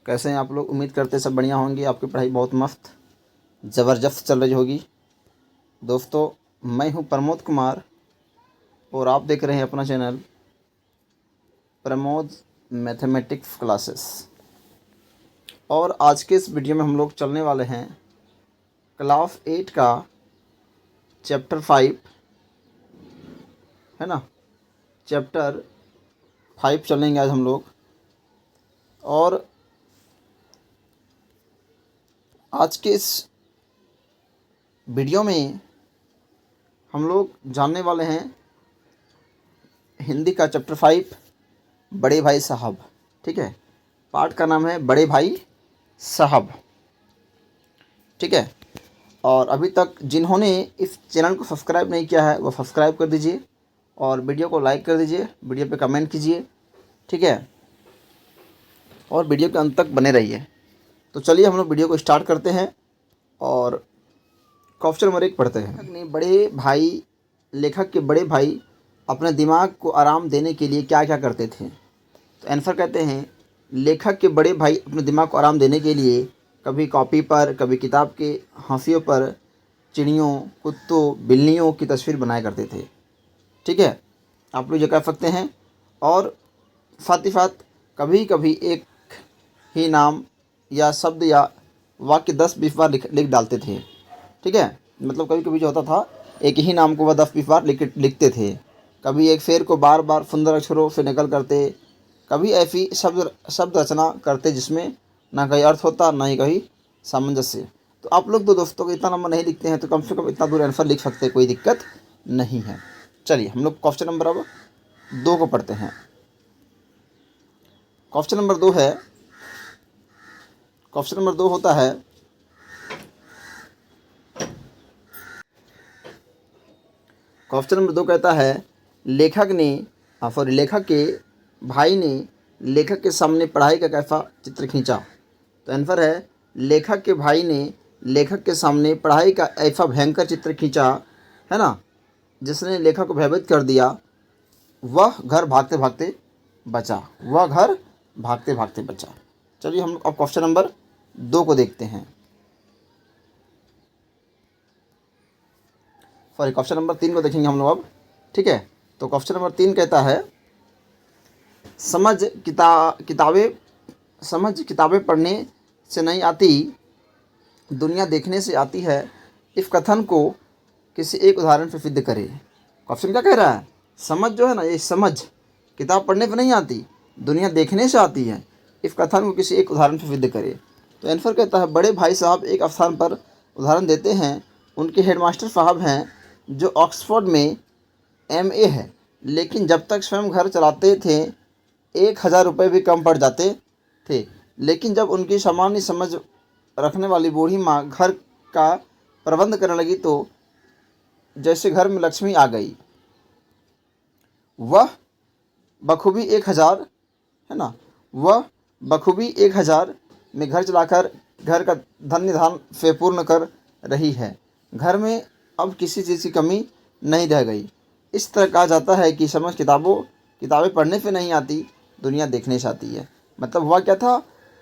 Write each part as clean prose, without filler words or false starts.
कैसे हैं आप लोग? उम्मीद करते सब बढ़िया होंगे। आपकी पढ़ाई बहुत मस्त ज़बरदस्त चल रही होगी। दोस्तों, मैं हूं प्रमोद कुमार और आप देख रहे हैं अपना चैनल प्रमोद मैथमेटिक्स क्लासेस। और आज के इस वीडियो में हम लोग चलने वाले हैं क्लास 8 का चैप्टर 5, है ना। चैप्टर 5 चलेंगे आज हम लोग। और आज के इस वीडियो में हम लोग जानने वाले हैं हिंदी का चैप्टर 5, बड़े भाई साहब। ठीक है, पाठ का नाम है बड़े भाई साहब। ठीक है, और अभी तक जिन्होंने इस चैनल को सब्सक्राइब नहीं किया है वो सब्सक्राइब कर दीजिए और वीडियो को लाइक कर दीजिए, वीडियो पे कमेंट कीजिए। ठीक है, और वीडियो के अंत तक बने रहिए। तो चलिए हम लोग वीडियो को स्टार्ट करते हैं और क्वेश्चन नंबर 1 पढ़ते हैं। लेखक ने बड़े भाई लेखक के बड़े भाई अपने दिमाग को आराम देने के लिए क्या क्या करते थे? तो आंसर कहते हैं, लेखक के बड़े भाई अपने दिमाग को आराम देने के लिए कभी कॉपी पर, कभी किताब के हाशियों पर चिड़ियों, कुत्तों, बिल्लियों की तस्वीर बनाया करते थे। ठीक है, आप लोग ये कह सकते हैं। और साथ ही साथ कभी कभी एक ही नाम या शब्द या वाक्य 10-20 बार लिख डालते थे। ठीक है, मतलब कभी कभी जो होता था एक ही नाम को वह 10-20 बार लिखते थे। कभी एक शेर को बार बार सुंदर अक्षरों से नकल करते, कभी ऐसी शब्द रचना करते जिसमें ना कहीं अर्थ होता ना ही कहीं सामंजस्य। तो आप लोग तो दोस्तों को इतना नंबर नहीं लिखते हैं तो कम से कम इतना दूर आंसर लिख सकते हैं, कोई दिक्कत नहीं है। चलिए हम लोग क्वेश्चन नंबर अब 2 को पढ़ते हैं। क्वेश्चन नंबर 2 है, क्वेश्चन नंबर 2 होता है, क्वेश्चन नंबर 2 कहता है लेखक के भाई ने लेखक के सामने पढ़ाई का कैसा चित्र खींचा? तो आंसर है, लेखक के भाई ने लेखक के सामने पढ़ाई का ऐसा भयंकर चित्र खींचा, है ना, जिसने लेखक को भयभीत कर दिया। वह घर भागते भागते बचा। वह घर भागते भागते बचा। चलिए हम अब क्वेश्चन नंबर 2 को देखते हैं। सॉरी, क्वेश्चन नंबर 3 को देखेंगे हम लोग अब। ठीक है, तो क्वेश्चन नंबर 3 कहता है, समझ किताबें पढ़ने से नहीं आती, दुनिया देखने से आती है। इस कथन को किसी एक उदाहरण से सिद्ध करें। क्वेश्चन क्या कह रहा है? समझ जो है ना, ये समझ किताब पढ़ने से नहीं आती, दुनिया देखने से आती है। इस कथन को किसी एक उदाहरण से सिद्ध करें। तो आंसर कहता है, बड़े भाई साहब एक स्थान पर उदाहरण देते हैं। उनके हेडमास्टर साहब हैं जो ऑक्सफोर्ड में MA है, लेकिन जब तक स्वयं घर चलाते थे 1000 रुपये भी कम पड़ जाते थे। लेकिन जब उनकी सामान्य समझ रखने वाली बूढ़ी माँ घर का प्रबंध करने लगी तो जैसे घर में लक्ष्मी आ गई। वह बखूबी 1000, है ना, वह बखूबी 1000 में घर चलाकर घर का धन्य धान से पूर्ण कर रही है। घर में अब किसी चीज़ की कमी नहीं रह गई। इस तरह कहा जाता है कि समझ किताबें पढ़ने से नहीं आती, दुनिया देखने से आती है। मतलब हुआ क्या था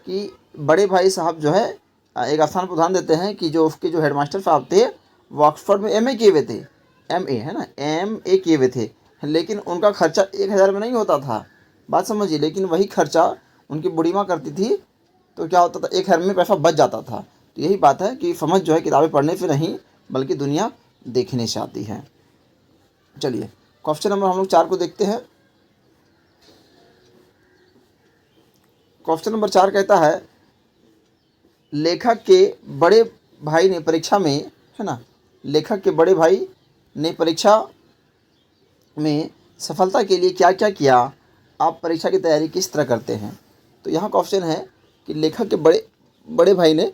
कि बड़े भाई साहब जो है एक स्थान पर उदाहरण देते हैं कि जो उसके जो हेडमास्टर साहब थे वो ऑक्सफोर्ड में MA किए हुए थे। MA, है ना, MA किए हुए थे, लेकिन उनका खर्चा 1000 में नहीं होता था। बात समझिए, लेकिन वही खर्चा उनकी बूढ़ी माँ करती थी तो क्या होता था, 1000 में पैसा बच जाता था। तो यही बात है कि समझ जो है किताबें पढ़ने से नहीं बल्कि दुनिया देखने से आती है। चलिए क्वेश्चन नंबर हम लोग 4 को देखते हैं। क्वेश्चन नंबर 4 कहता है, लेखक के बड़े भाई ने परीक्षा में, है ना, लेखक के बड़े भाई ने परीक्षा में सफलता के लिए क्या क्या किया? आप परीक्षा की तैयारी किस तरह करते हैं? तो यहाँ क्वेश्चन है कि लेखक के बड़े भाई ने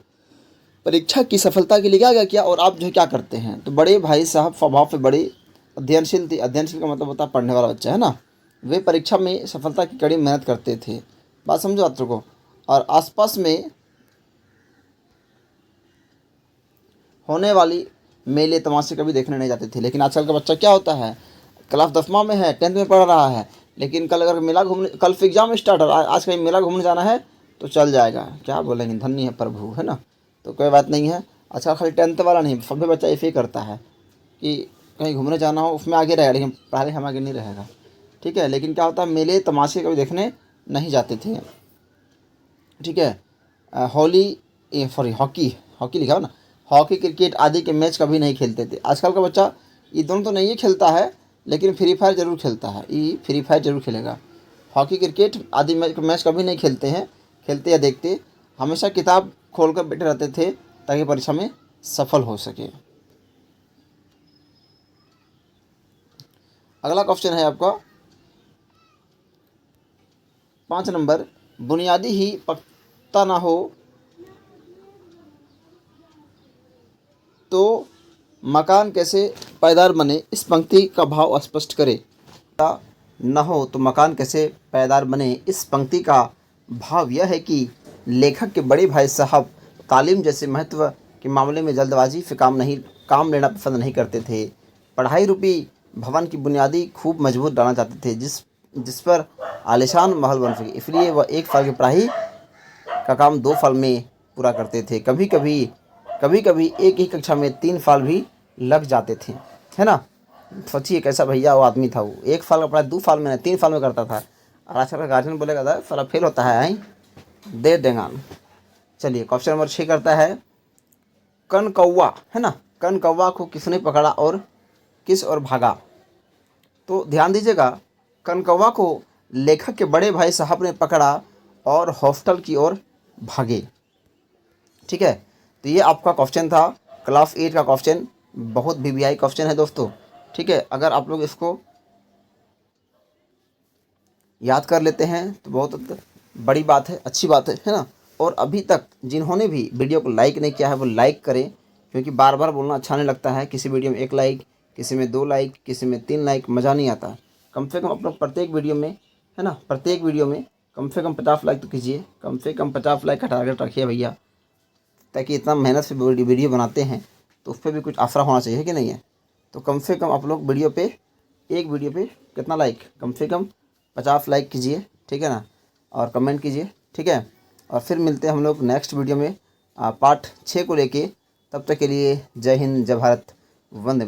परीक्षा की सफलता के लिए क्या क्या किया और आप जो है क्या करते हैं? तो बड़े भाई साहब स्वभाव से बड़े अध्ययनशील थे। अध्ययनशील का मतलब होता है पढ़ने वाला बच्चा, है ना। वे परीक्षा में सफलता की कड़ी मेहनत करते थे। बात समझो छात्रों को। और आसपास में होने वाली मेले तमाशे कभी देखने नहीं जाते थे। लेकिन आजकल का बच्चा क्या होता है, क्लास 10वां में है, 10th में पढ़ रहा है, लेकिन कल अगर मेला घूमने, कल से एग्जाम स्टार्ट है, आज कहीं मेला घूमने जाना है तो चल जाएगा, क्या बोलेंगे, धन्य है प्रभु, है ना। तो कोई बात नहीं है। अच्छा, खाली 10th वाला नहीं, सभी बच्चा ऐसे ही करता है कि कहीं घूमने जाना हो उसमें आगे रहेगा, लेकिन पढ़ाई हम आगे नहीं रहेगा। ठीक है, लेकिन क्या होता है, मेले तमाशे कभी देखने नहीं जाते थे। ठीक है, सॉरी हॉकी, हॉकी लिखा हो ना, हॉकी क्रिकेट आदि के मैच कभी नहीं खेलते थे। आजकल का बच्चा ये दोनों तो नहीं खेलता है, लेकिन फ्री फायर ज़रूर खेलता है, ये फ्री फायर ज़रूर खेलेगा। हॉकी क्रिकेट आदि मैच कभी नहीं खेलते हैं, खेलते या देखते, हमेशा किताब खोल कर बैठे रहते थे ताकि परीक्षा में सफल हो सके। अगला क्वेश्चन है आपका 5 नंबर, बुनियादी ही पता ना हो तो मकान कैसे पायदार बने, इस पंक्ति का भाव स्पष्ट करें। न हो तो मकान कैसे पायदार बने, इस पंक्ति का भाव यह है कि लेखक के बड़े भाई साहब तालीम जैसे महत्व के मामले में जल्दबाजी से काम लेना पसंद नहीं करते थे। पढ़ाई रूपी भवन की बुनियादी खूब मजबूत डालना चाहते थे, जिस पर आलीशान महल बन सके, इसलिए वह 1 साल की पढ़ाई का काम 2 साल में पूरा करते थे। कभी कभी एक ही कक्षा में 3 साल भी लग जाते थे, है ना। सोचिए कैसा भैया वो आदमी था, वो 1 साल का पढ़ाई 2 साल में 3 साल में करता था। और आजकल का गार्जियन बोलेगा था सारा फेल होता है, आई दे देंगे। चलिए क्वेश्चन नंबर 6 करता है, कन कौवा, है ना, कन कौवा को किसने पकड़ा और किस ओर भागा। तो ध्यान दीजिएगा, कन कौवा को लेखक के बड़े भाई साहब ने पकड़ा और हॉस्टल की ओर भागे। ठीक है, तो ये आपका क्वेश्चन था, क्लास 8 का क्वेश्चन, बहुत VVI क्वेश्चन है दोस्तों। ठीक है, अगर आप लोग इसको याद कर लेते हैं तो बहुत बड़ी बात है, अच्छी बात है ना। और अभी तक जिन्होंने भी वीडियो को लाइक नहीं किया है वो लाइक करें, क्योंकि बार बार बोलना अच्छा नहीं लगता है। किसी वीडियो में 1 लाइक, किसी में 2 लाइक, किसी में 3 लाइक, मज़ा नहीं आता। कम से कम आप लोग प्रत्येक वीडियो में, है ना, प्रत्येक वीडियो में कम से कम 50 लाइक तो कीजिए, कम से कम 50 लाइक का टारगेट रखिए भैया, ताकि इतना मेहनत से वीडियो बनाते हैं तो उस पर भी कुछ आसरा होना चाहिए कि नहीं है। तो कम से कम आप लोग एक वीडियो पे कितना लाइक, कम से कम 50 लाइक कीजिए, ठीक है ना, और कमेंट कीजिए। ठीक है, और फिर मिलते हैं हम लोग नेक्स्ट वीडियो में पार्ट 6 को लेके। तब तक के लिए जय हिंद, जय भारत, वंदे।